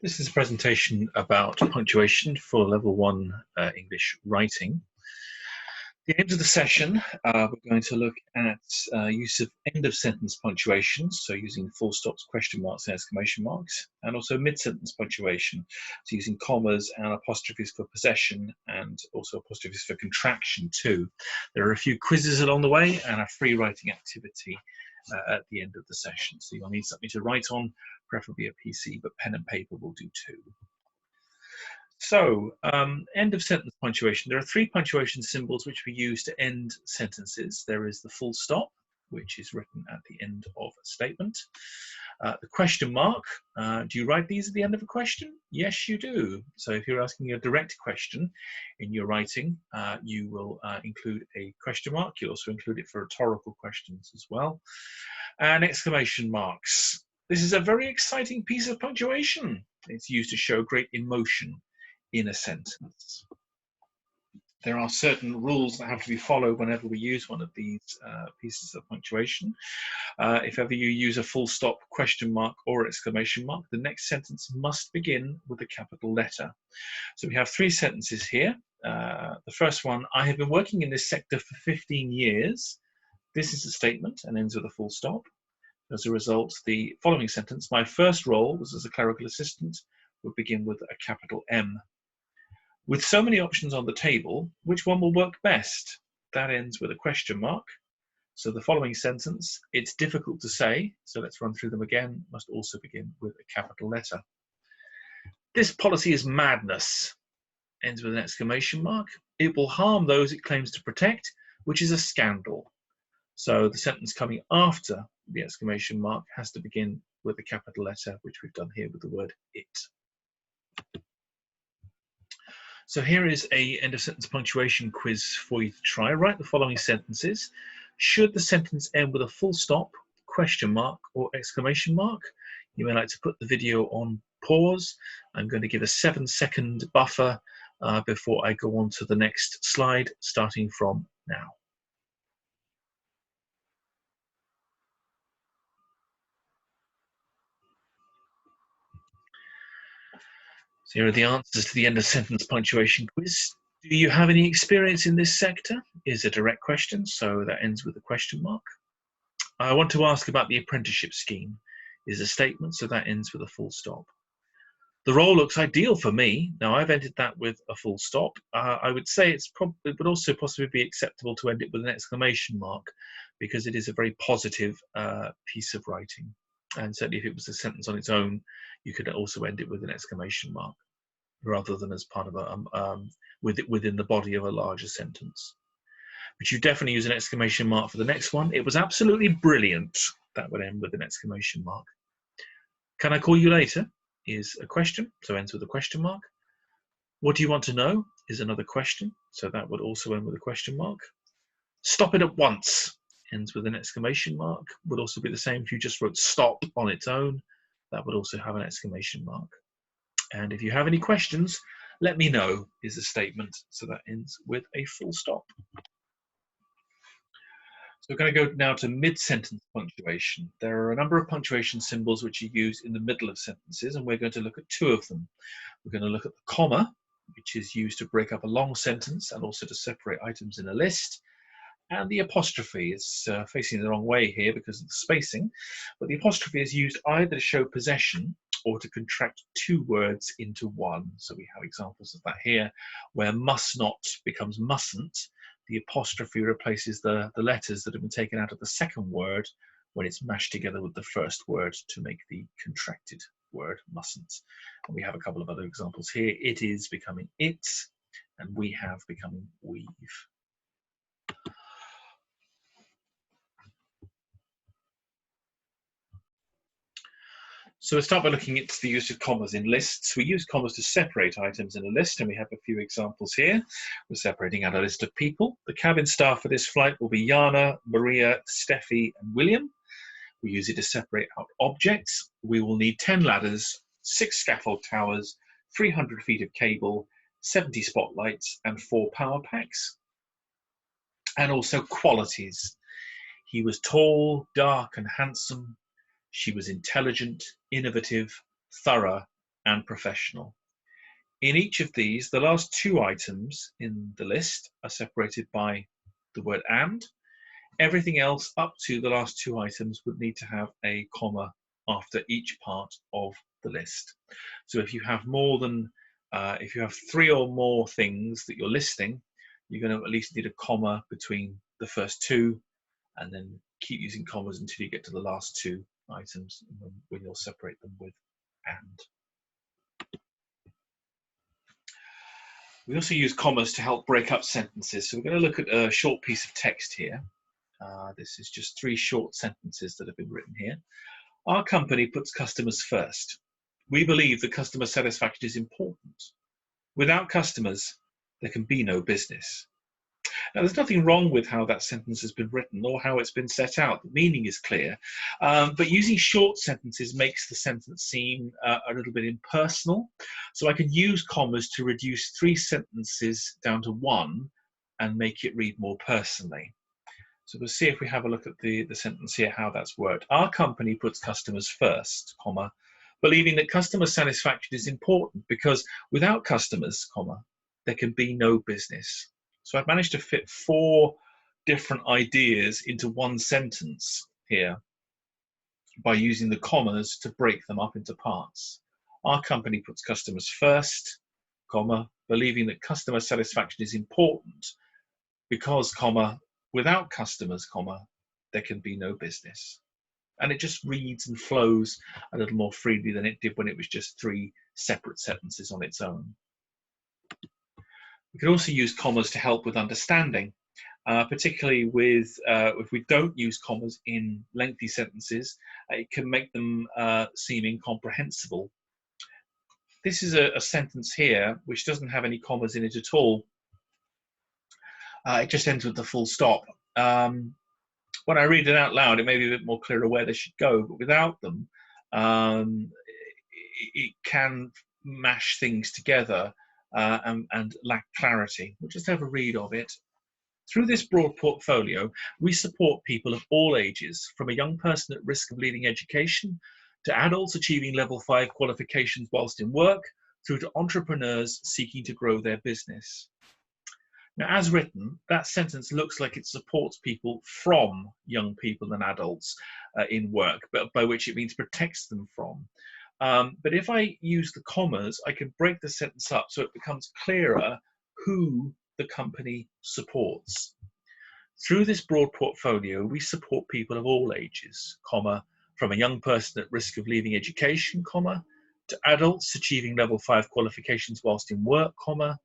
This is a presentation about punctuation for Level 1 English writing. At the end of the session, we're going to look at use of end-of-sentence punctuation, so using full stops, question marks, and exclamation marks, and also mid-sentence punctuation, so using commas and apostrophes for possession, and also apostrophes for contraction too. There are a few quizzes along the way and a free writing activity at the end of the session, so you'll need something to write on, preferably a PC, but pen and paper will do too. So, end of sentence punctuation. There are three punctuation symbols which we use to end sentences. There is the full stop, which is written at the end of a statement. The question mark. Do you write these at the end of a question? Yes, you do. So if you're asking a direct question in your writing, you will include a question mark. You'll also include it for rhetorical questions as well. And exclamation marks. This is a very exciting piece of punctuation. It's used to show great emotion in a sentence. There are certain rules that have to be followed whenever we use one of these pieces of punctuation. If ever you use a full stop, question mark, or exclamation mark, the next sentence must begin with a capital letter. So we have three sentences here. The first one, I have been working in this sector for 15 years. This is a statement and ends with a full stop. As a result, the following sentence, my first role was as a clerical assistant, would begin with a capital M. With so many options on the table, which one will work best? That ends with a question mark. So the following sentence, it's difficult to say, so let's run through them again, must also begin with a capital letter. This policy is madness, ends with an exclamation mark. It will harm those it claims to protect, which is a scandal. So the sentence coming after the exclamation mark has to begin with a capital letter, which we've done here with the word it. So here is a end of sentence punctuation quiz for you to try. Write the following sentences. Should the sentence end with a full stop, question mark, or exclamation mark? You may like to put the video on pause. I'm going to give a 7-second buffer before I go on to the next slide, starting from now. So here are the answers to the end of sentence punctuation quiz. Do you have any experience in this sector? Is a direct question, so that ends with a question mark. I want to ask about the apprenticeship scheme. Is a statement, so that ends with a full stop. The role looks ideal for me. Now I've ended that with a full stop. I would say it would also possibly be acceptable to end it with an exclamation mark, because it is a very positive piece of writing. And certainly if it was a sentence on its own, you could also end it with an exclamation mark, rather than as part of a within the body of a larger sentence. But you definitely use an exclamation mark for the next one. It was absolutely brilliant. That would end with an exclamation mark. Can I call you later? Is a question, so ends with a question mark. What do you want to know? Is another question, so that would also end with a question mark. Stop it at once ends with an exclamation mark. Would also be the same if you just wrote stop on its own. That would also have an exclamation mark. And if you have any questions, let me know is a statement, so that ends with a full stop. So we're going to go now to mid-sentence punctuation. There are a number of punctuation symbols which are used in the middle of sentences, and we're going to look at two of them. We're going to look at the comma, which is used to break up a long sentence and also to separate items in a list. And the apostrophe is facing the wrong way here because of the spacing, but the apostrophe is used either to show possession or to contract two words into one. So we have examples of that here, where must not becomes mustn't. The apostrophe replaces the letters that have been taken out of the second word when it's mashed together with the first word to make the contracted word mustn't. And we have a couple of other examples here. It is becoming it, and we have becoming we've. So we'll start by looking at the use of commas in lists. We use commas to separate items in a list, and we have a few examples here. We're separating out a list of people. The cabin staff for this flight will be Jana, Maria, Steffi, and William. We use it to separate out objects. We will need 10 ladders, 6 scaffold towers, 300 feet of cable, 70 spotlights, and 4 power packs. And also qualities. He was tall, dark, and handsome. She was intelligent, innovative, thorough, and professional. In each of these, the last two items in the list are separated by the word and. Everything else up to the last two items would need to have a comma after each part of the list. So if you have more than, if you have three or more things that you're listing, you're going to at least need a comma between the first two, and then keep using commas until you get to the last two items when you'll separate them with and. We also use commas to help break up sentences. So we're going to look at a short piece of text here. This is just three short sentences that have been written here. Our company puts customers first. We believe that customer satisfaction is important. Without customers, there can be no business. Now, there's nothing wrong with how that sentence has been written or how it's been set out. The meaning is clear, but using short sentences makes the sentence seem a little bit impersonal. So I can use commas to reduce three sentences down to one and make it read more personally. So we'll see if we have a look at the sentence here, how that's worked. Our company puts customers first, comma, believing that customer satisfaction is important because without customers, comma, there can be no business. So I've managed to fit four different ideas into one sentence here by using the commas to break them up into parts. Our company puts customers first, comma, believing that customer satisfaction is important because, comma, without customers, comma, there can be no business. And it just reads and flows a little more freely than it did when it was just three separate sentences on its own. We can also use commas to help with understanding, particularly with if we don't use commas in lengthy sentences, it can make them seem incomprehensible. This is a sentence here which doesn't have any commas in it at all. It just ends with the full stop. When I read it out loud, it may be a bit more clear where they should go, but without them, it can mash things together and lack clarity. We'll just have a read of it. Through this broad portfolio, we support people of all ages, from a young person at risk of leaving education to adults achieving level 5 qualifications whilst in work, through to entrepreneurs seeking to grow their business. Now, as written, that sentence looks like it supports people from young people and adults in work, but by which it means protects them from. But if I use the commas, I can break the sentence up so it becomes clearer who the company supports. Through this broad portfolio, we support people of all ages, comma, from a young person at risk of leaving education, comma, to adults achieving level 5 qualifications whilst in work, comma,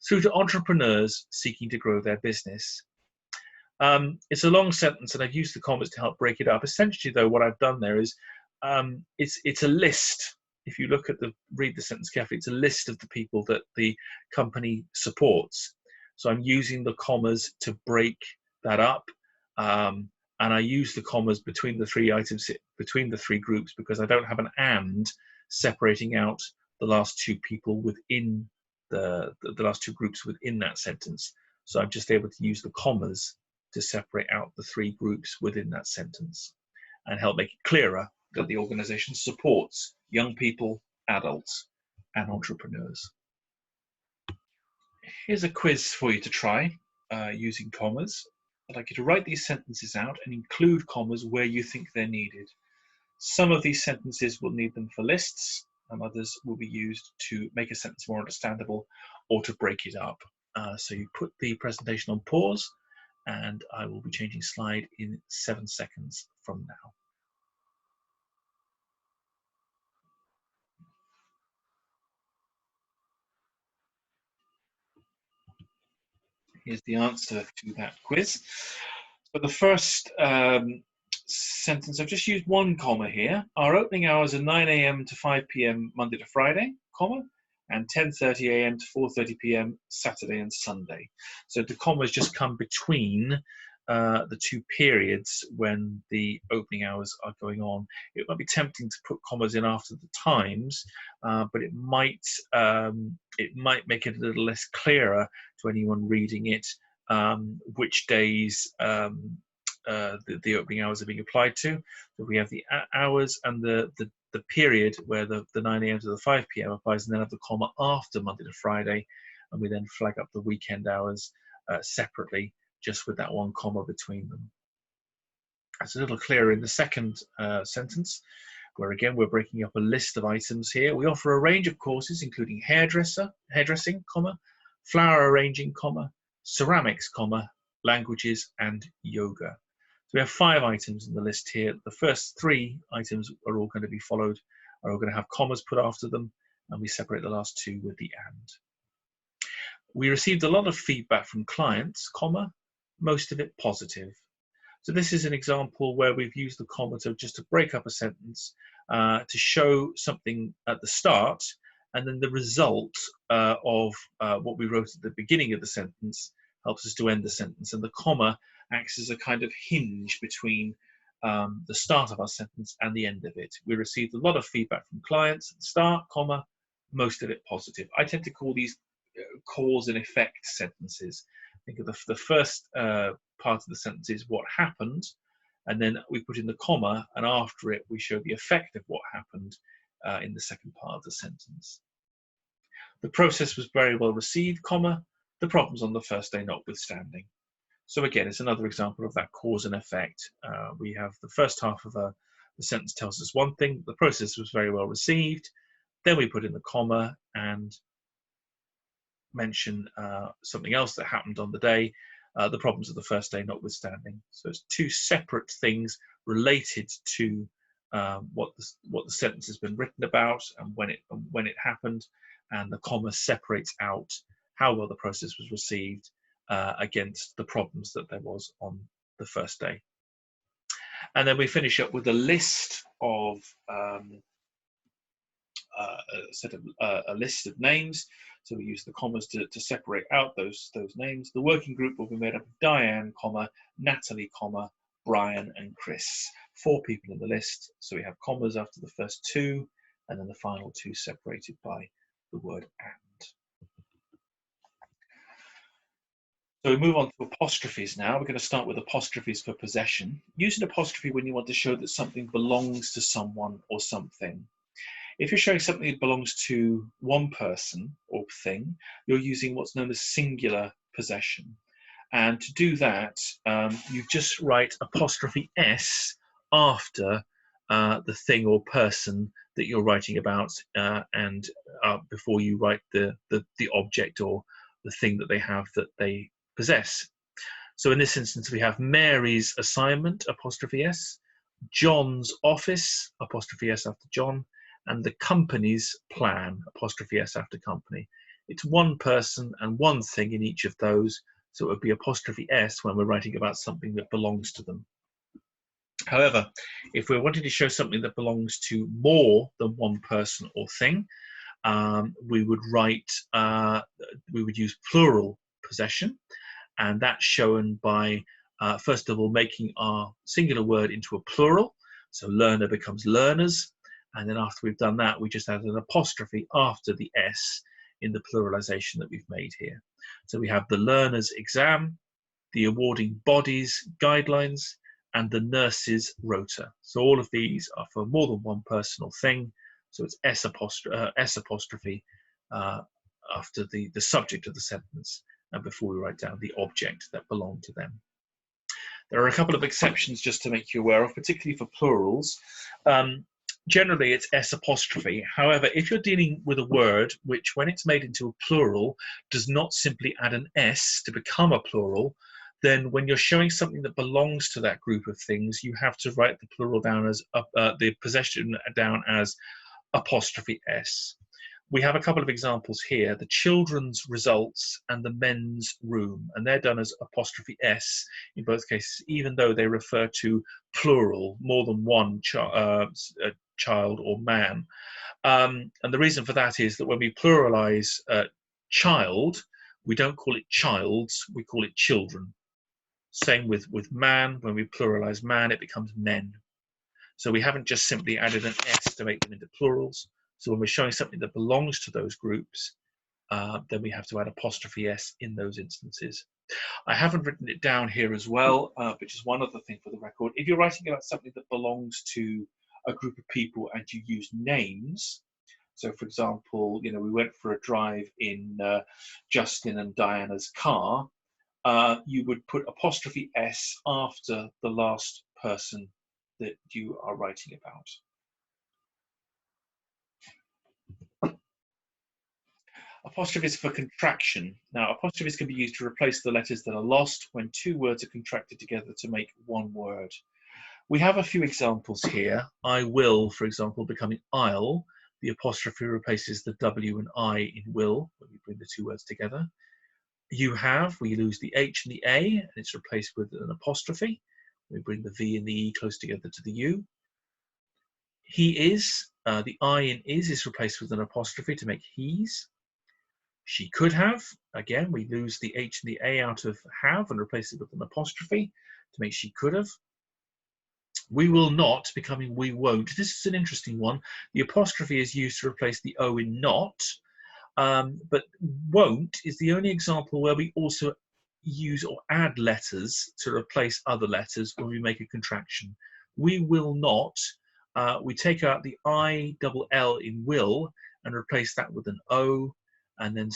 through to entrepreneurs seeking to grow their business. It's a long sentence, and I've used the commas to help break it up. Essentially, though, what I've done there is it's a list. If you read the sentence carefully, it's a list of the people that the company supports. So I'm using the commas to break that up, and I use the commas between the three items, between the three groups, because I don't have an and separating out the last two people within the last two groups within that sentence. So I'm just able to use the commas to separate out the three groups within that sentence and help make it clearer that the organization supports young people, adults, and entrepreneurs. Here's a quiz for you to try using commas. I'd like you to write these sentences out and include commas where you think they're needed. Some of these sentences will need them for lists, and others will be used to make a sentence more understandable or to break it up. So you put the presentation on pause, and I will be changing slide in 7 seconds from now. Here's the answer to that quiz. So the first sentence, I've just used one comma here. Our opening hours are 9 a.m. to 5 p.m. Monday to Friday, comma, and 10:30 a.m. to 4:30 p.m. Saturday and Sunday. So the commas just come between the two periods when the opening hours are going on. It might be tempting to put commas in after the times, but it might make it a little less clearer to anyone reading it which days the opening hours are being applied to. So we have the hours and the period where the 9 a.m. to the 5 p.m. applies, and then have the comma after Monday to Friday, and we then flag up the weekend hours separately, just with that one comma between them. That's a little clearer in the second sentence, where again we're breaking up a list of items here. We offer a range of courses including hairdressing, comma, flower arranging, comma, ceramics, comma, languages, and yoga. So we have 5 items in the list here. The first 3 items are all going to be followed, are all going to have commas put after them, and we separate the last 2 with the and. We received a lot of feedback from clients, comma, most of it positive. So this is an example where we've used the comma just to break up a sentence, to show something at the start, and then the result of what we wrote at the beginning of the sentence helps us to end the sentence. And the comma acts as a kind of hinge between the start of our sentence and the end of it. We received a lot of feedback from clients at the start, comma, most of it positive. I tend to call these cause and effect sentences. Think of the first part of the sentence is what happened, and then we put in the comma, and after it we show the effect of what happened in the second part of the sentence. The process was very well received, comma, the problems on the first day notwithstanding. So again, it's another example of that cause and effect. We have the first half of the sentence tells us one thing, the process was very well received, then we put in the comma and mention something else that happened on the day, the problems of the first day notwithstanding. So it's 2 separate things related to what the sentence has been written about and when it happened, and the comma separates out how well the process was received against the problems that there was on the first day. And then we finish up with a list of a list of names. So we use the commas to separate out those names. The working group will be made up of Diane, comma, Natalie, comma, Brian, and Chris. 4 people in the list. So we have commas after the first 2, and then the final 2 separated by the word and. So we move on to apostrophes now. We're going to start with apostrophes for possession. Use an apostrophe when you want to show that something belongs to someone or something. If you're showing something that belongs to one person or thing, you're using what's known as singular possession. And to do that, you just write apostrophe S after the thing or person that you're writing about, and before you write the object or the thing that they have that they possess. So in this instance, we have Mary's assignment, apostrophe S, John's office, apostrophe S after John, and the company's plan, apostrophe S after company. It's one person and one thing in each of those, so it would be apostrophe S when we're writing about something that belongs to them. However, if we're wanting to show something that belongs to more than one person or thing, we would use plural possession, and that's shown by first of all making our singular word into a plural. So learner becomes learners, and then after we've done that, we just add an apostrophe after the S in the pluralization that we've made here. So we have the learner's exam, the awarding body's guidelines, and the nurse's rota. So all of these are for more than one person or thing. So it's S apostrophe after the subject of the sentence, and before we write down the object that belonged to them. There are a couple of exceptions just to make you aware of, particularly for plurals. Generally, it's S apostrophe. However, if you're dealing with a word which, when it's made into a plural, does not simply add an S to become a plural, then when you're showing something that belongs to that group of things, you have to write the plural down as the possession down as apostrophe S. We have a couple of examples here, the children's results and the men's room, and they're done as apostrophe S in both cases, even though they refer to plural, more than one child or man. And the reason for that is that when we pluralize child, we don't call it childs, we call it children. Same with man, when we pluralize man, it becomes men. So we haven't just simply added an S to make them into plurals. So when we're showing something that belongs to those groups, then we have to add apostrophe S in those instances. I haven't written it down here as well, but just one other thing for the record. If you're writing about something that belongs to a group of people and you use names, so for example, you know, we went for a drive in Justin and Diana's car, you would put apostrophe S after the last person that you are writing about. Apostrophes for contraction. Now, apostrophes can be used to replace the letters that are lost when two words are contracted together to make one word. We have a few examples here. I will, for example, becoming I'll. The apostrophe replaces the W and I in will when we bring the two words together. You have, we lose the H and the A, and it's replaced with an apostrophe. We bring the V and the E close together to the U. He is, the I in is replaced with an apostrophe to make he's. She could have, again, we lose the H and the A out of have and replace it with an apostrophe to make she could have. We will not, becoming we won't. This is an interesting one. The apostrophe is used to replace the O in not, but won't is the only example where we also use or add letters to replace other letters when we make a contraction. We will not, we take out the I double L in will and replace that with an O, and then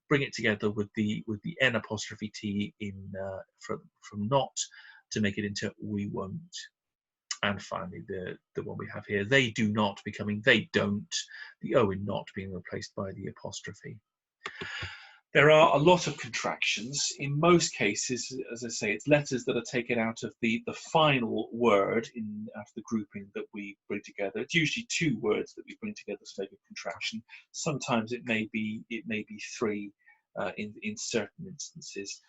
bring it together with the N apostrophe T in from not to make it into we won't. And finally, the one we have here, they do not, becoming they don't, the O in not being replaced by the apostrophe. There are a lot of contractions. In most cases, as I say, it's letters that are taken out of the final word out of the grouping that we bring together. It's usually two words that we bring together to make a contraction. Sometimes it may be three in certain instances.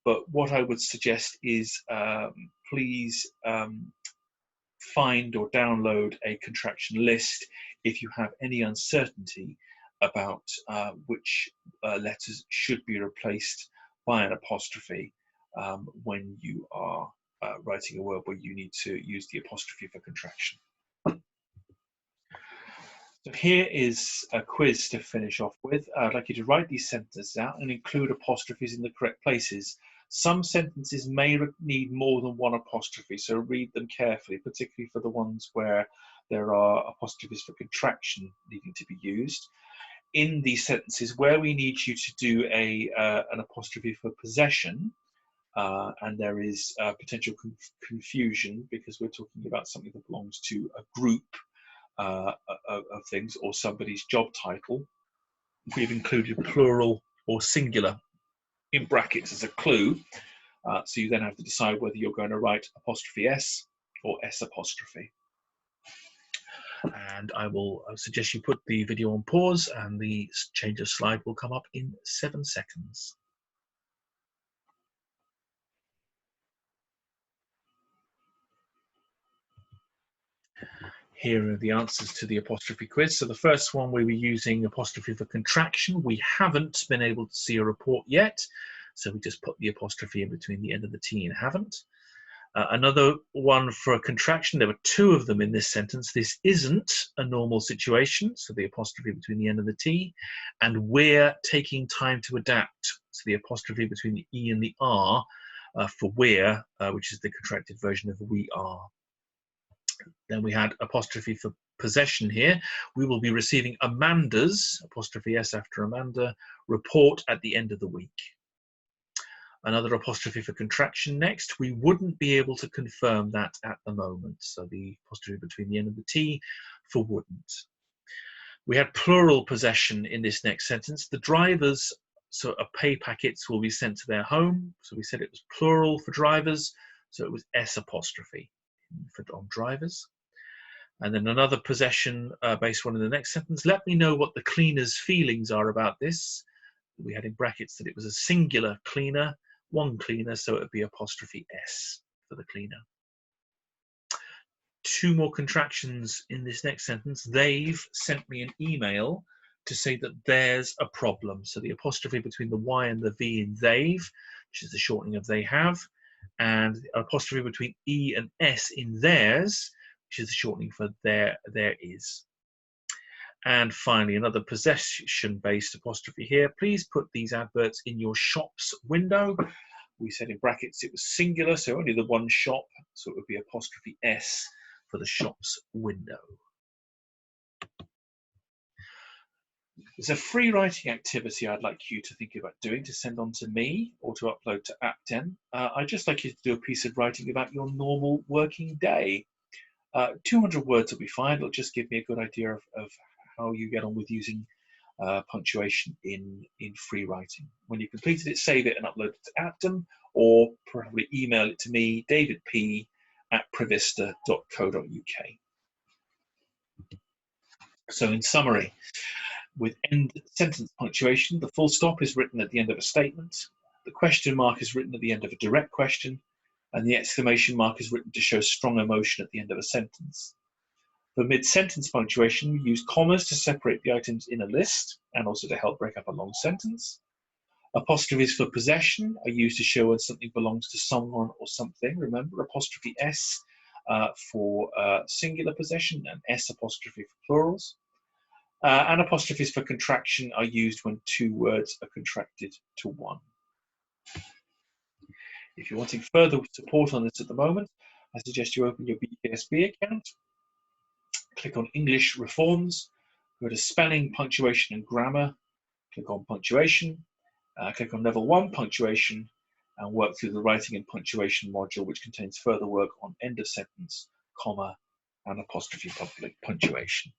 But what I would suggest is please find or download a contraction list if you have any uncertainty about which letters should be replaced by an apostrophe when you are writing a word where you need to use the apostrophe for contraction. So here is a quiz to finish off with. I'd like you to write these sentences out and include apostrophes in the correct places. Some sentences may need more than one apostrophe, so read them carefully, particularly for the ones where there are apostrophes for contraction needing to be used. In these sentences where we need you to do an apostrophe for possession, and there is potential confusion because we're talking about something that belongs to a group of things or somebody's job title, we've included plural or singular in brackets as a clue. So you then have to decide whether you're going to write apostrophe S or S apostrophe. And I will suggest you put the video on pause and the change of slide will come up in 7 seconds. Here are the answers to the apostrophe quiz. So the first one, we were using apostrophe for contraction. We haven't been able to see a report yet, so we just put the apostrophe in between the end of the T and haven't. Another one for a contraction, there were two of them in this sentence. This isn't a normal situation, so the apostrophe between the end of the T, and we're taking time to adapt, so the apostrophe between the E and the R for we're, which is the contracted version of we are. Then we had apostrophe for possession here. We will be receiving Amanda's, apostrophe S after Amanda, report at the end of the week. Another apostrophe for contraction next. We wouldn't be able to confirm that at the moment. So the apostrophe between the end of the T for wouldn't. We had plural possession in this next sentence. The drivers, so pay packets will be sent to their home. So we said it was plural for drivers. So it was S apostrophe on drivers. And then another possession based one in the next sentence. Let me know what the cleaner's feelings are about this. We had in brackets that it was a singular cleaner, one cleaner, so it would be apostrophe S for the cleaner. Two more contractions in this next sentence. They've sent me an email to say that there's a problem. So the apostrophe between the Y and the V in they've, which is the shortening of they have, and the apostrophe between E and S in theirs, which is the shortening for there is. And finally, another possession-based apostrophe here. Please put these adverts in your shop's window. We said in brackets it was singular, so only the one shop, so it would be apostrophe S for the shop's window. There's a free writing activity I'd like you to think about doing to send on to me or to upload to Apten. I'd just like you to do a piece of writing about your normal working day. 200 words will be fine. It'll just give me a good idea of how you get on with using punctuation in free writing. When you've completed it, save it and upload it to Apten, or probably email it to me, davidp@prevista.co.uk. So in summary, with end sentence punctuation, the full stop is written at the end of a statement, the question mark is written at the end of a direct question, and the exclamation mark is written to show strong emotion at the end of a sentence. For mid-sentence punctuation, we use commas to separate the items in a list and also to help break up a long sentence. Apostrophes for possession are used to show when something belongs to someone or something. Remember, apostrophe S for singular possession and S apostrophe for plurals. And apostrophes for contraction are used when two words are contracted to one. If you're wanting further support on this at the moment, I suggest you open your BKSB account, click on English Reforms, go to Spelling, Punctuation and Grammar, click on Punctuation, click on Level 1 Punctuation, and work through the Writing and Punctuation module, which contains further work on end of sentence, comma, and apostrophe punctuation.